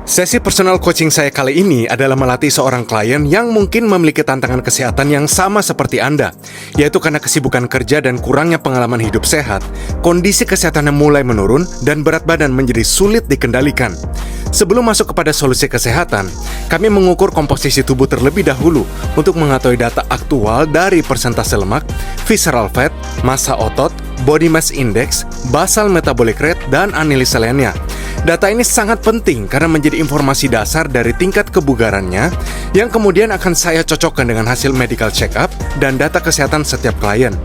Sesi personal coaching saya kali ini adalah melatih seorang klien yang mungkin memiliki tantangan kesehatan yang sama seperti Anda, yaitu karena kesibukan kerja dan kurangnya pengalaman hidup sehat, kondisi kesehatannya mulai menurun dan berat badan menjadi sulit dikendalikan. Sebelum masuk kepada solusi kesehatan, kami mengukur komposisi tubuh terlebih dahulu untuk mengetahui data aktual dari persentase lemak, visceral fat, massa otot, body mass index, basal metabolic rate, dan analisa lainnya. Data ini sangat penting karena menjadi informasi dasar dari tingkat kebugarannya yang kemudian akan saya cocokkan dengan hasil medical check-up dan data kesehatan setiap klien.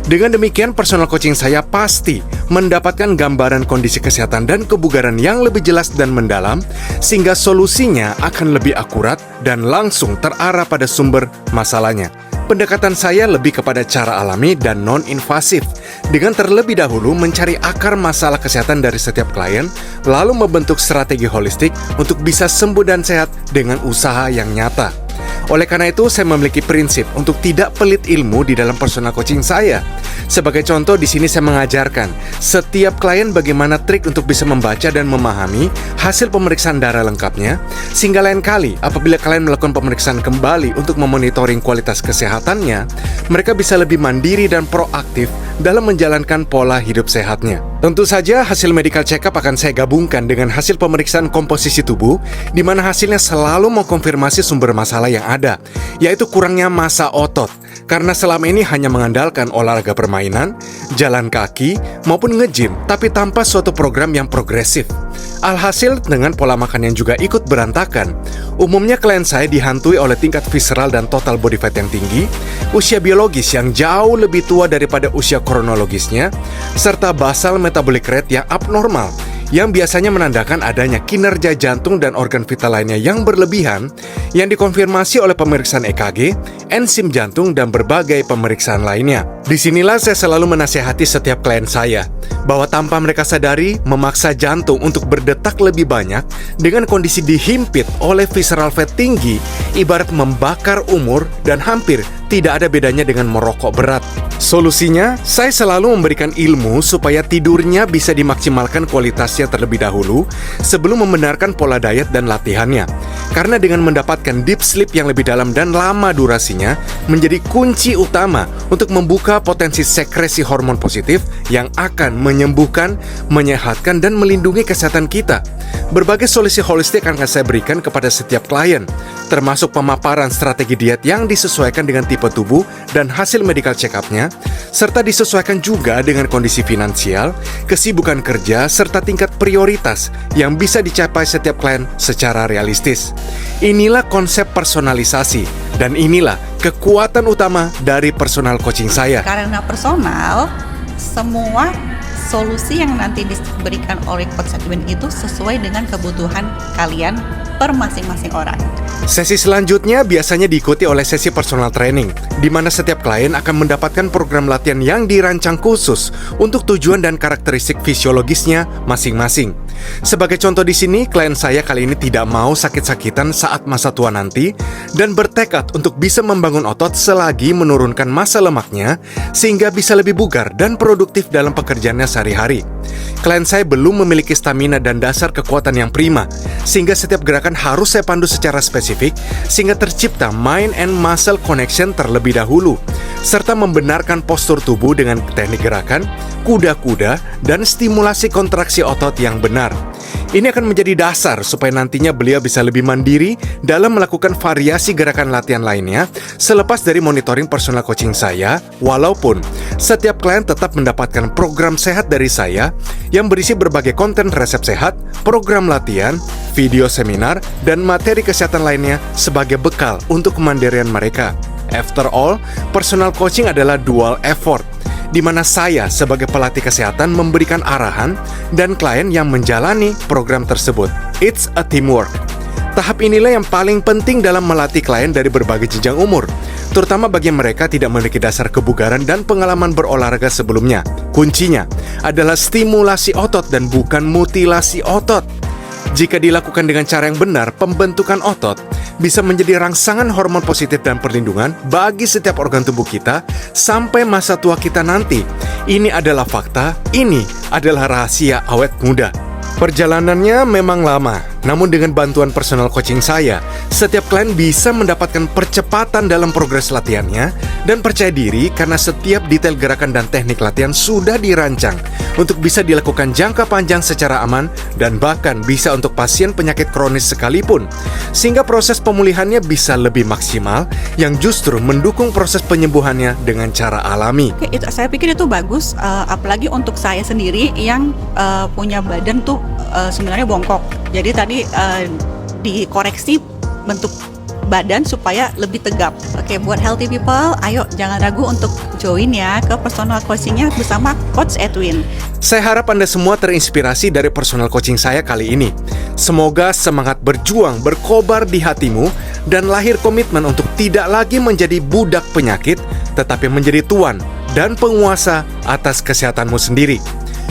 Dengan demikian, personal coaching saya pasti mendapatkan gambaran kondisi kesehatan dan kebugaran yang lebih jelas dan mendalam, sehingga solusinya akan lebih akurat dan langsung terarah pada sumber masalahnya. Pendekatan saya lebih kepada cara alami dan non-invasif, dengan terlebih dahulu mencari akar masalah kesehatan dari setiap klien, lalu membentuk strategi holistik untuk bisa sembuh dan sehat dengan usaha yang nyata. Oleh karena itu, saya memiliki prinsip untuk tidak pelit ilmu di dalam personal coaching saya. Sebagai contoh, di sini saya mengajarkan setiap klien bagaimana trik untuk bisa membaca dan memahami hasil pemeriksaan darah lengkapnya, sehingga lain kali apabila kalian melakukan pemeriksaan kembali untuk memonitoring kualitas kesehatannya, mereka bisa lebih mandiri dan proaktif dalam menjalankan pola hidup sehatnya. Tentu saja, hasil medical check-up akan saya gabungkan dengan hasil pemeriksaan komposisi tubuh, di mana hasilnya selalu mengkonfirmasi sumber masalah yang ada, yaitu kurangnya massa otot. Karena selama ini hanya mengandalkan olahraga permainan, jalan kaki, maupun nge-gym, tapi tanpa suatu program yang progresif. Alhasil, dengan pola makan yang juga ikut berantakan, umumnya klien saya dihantui oleh tingkat visceral dan total body fat yang tinggi, usia biologis yang jauh lebih tua daripada usia kronologisnya, serta basal metabolic rate yang abnormal, yang biasanya menandakan adanya kinerja jantung dan organ vital lainnya yang berlebihan, yang dikonfirmasi oleh pemeriksaan EKG, enzim jantung, dan berbagai pemeriksaan lainnya. Disinilah saya selalu menasihati setiap klien saya, bahwa tanpa mereka sadari, memaksa jantung untuk berdetak lebih banyak dengan kondisi dihimpit oleh visceral fat tinggi, ibarat membakar umur dan hampir tidak ada bedanya dengan merokok berat. Solusinya, saya selalu memberikan ilmu supaya tidurnya bisa dimaksimalkan kualitasnya terlebih dahulu sebelum membenarkan pola diet dan latihannya. Karena dengan mendapatkan deep sleep yang lebih dalam dan lama durasinya menjadi kunci utama untuk membuka potensi sekresi hormon positif yang akan menyembuhkan, menyehatkan, dan melindungi kesehatan kita. Berbagai solusi holistik akan saya berikan kepada setiap klien, termasuk pemaparan strategi diet yang disesuaikan dengan tipe tubuh dan hasil medical check-up-nya, serta disesuaikan juga dengan kondisi finansial, kesibukan kerja, serta tingkat prioritas yang bisa dicapai setiap klien secara realistis. Inilah konsep personalisasi, dan inilah kekuatan utama dari personal coaching saya. Karena personal, semua solusi yang nanti diberikan oleh Coach Edwin itu sesuai dengan kebutuhan kalian per masing-masing orang. Sesi selanjutnya biasanya diikuti oleh sesi personal training, di mana setiap klien akan mendapatkan program latihan yang dirancang khusus untuk tujuan dan karakteristik fisiologisnya masing-masing. Sebagai contoh di sini, klien saya kali ini tidak mau sakit-sakitan saat masa tua nanti dan bertekad untuk bisa membangun otot selagi menurunkan massa lemaknya sehingga bisa lebih bugar dan produktif dalam pekerjaannya sehari-hari. Klien saya belum memiliki stamina dan dasar kekuatan yang prima, sehingga setiap gerakan harus saya pandu secara spesifik sehingga tercipta mind and muscle connection terlebih dahulu, serta membenarkan postur tubuh dengan teknik gerakan, kuda-kuda, dan stimulasi kontraksi otot yang benar. Ini akan menjadi dasar supaya nantinya beliau bisa lebih mandiri dalam melakukan variasi gerakan latihan lainnya selepas dari monitoring personal coaching saya, walaupun setiap klien tetap mendapatkan program sehat dari saya yang berisi berbagai konten resep sehat, program latihan, video seminar, dan materi kesehatan lainnya sebagai bekal untuk kemandirian mereka. After all, personal coaching adalah dual effort, di mana saya sebagai pelatih kesehatan memberikan arahan dan klien yang menjalani program tersebut. It's a teamwork. Tahap inilah yang paling penting dalam melatih klien dari berbagai jenjang umur, terutama bagi mereka tidak memiliki dasar kebugaran dan pengalaman berolahraga sebelumnya. Kuncinya adalah stimulasi otot dan bukan mutilasi otot. Jika dilakukan dengan cara yang benar, pembentukan otot bisa menjadi rangsangan hormon positif dan perlindungan bagi setiap organ tubuh kita sampai masa tua kita nanti. Ini adalah fakta, ini adalah rahasia awet muda. Perjalanannya memang lama, Namun dengan bantuan personal coaching saya, setiap klien bisa mendapatkan percepatan dalam progres latihannya dan percaya diri karena setiap detail gerakan dan teknik latihan sudah dirancang untuk bisa dilakukan jangka panjang secara aman dan bahkan bisa untuk pasien penyakit kronis sekalipun, sehingga proses pemulihannya bisa lebih maksimal yang justru mendukung proses penyembuhannya dengan cara alami. Oke, saya pikir itu bagus, apalagi untuk saya sendiri yang punya badan tuh sebenarnya bongkok. Jadi tadi dikoreksi bentuk badan supaya lebih tegap. Oke, buat healthy people, ayo jangan ragu untuk join ya ke personal coaching-nya bersama Coach Edwin. Saya harap Anda semua terinspirasi dari personal coaching saya kali ini. Semoga semangat berjuang berkobar di hatimu dan lahir komitmen untuk tidak lagi menjadi budak penyakit, tetapi menjadi tuan dan penguasa atas kesehatanmu sendiri.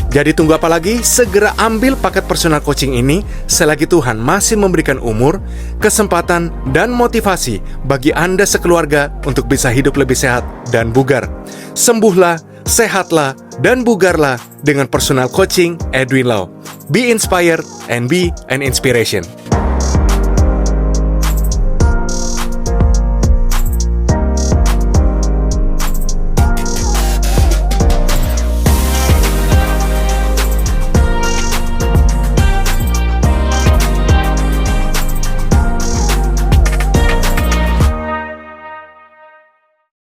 Jadi tunggu apa lagi? Segera ambil paket personal coaching ini selagi Tuhan masih memberikan umur, kesempatan, dan motivasi bagi Anda sekeluarga untuk bisa hidup lebih sehat dan bugar. Sembuhlah, sehatlah, dan bugarlah dengan personal coaching Edwin Lau. Be inspired and be an inspiration.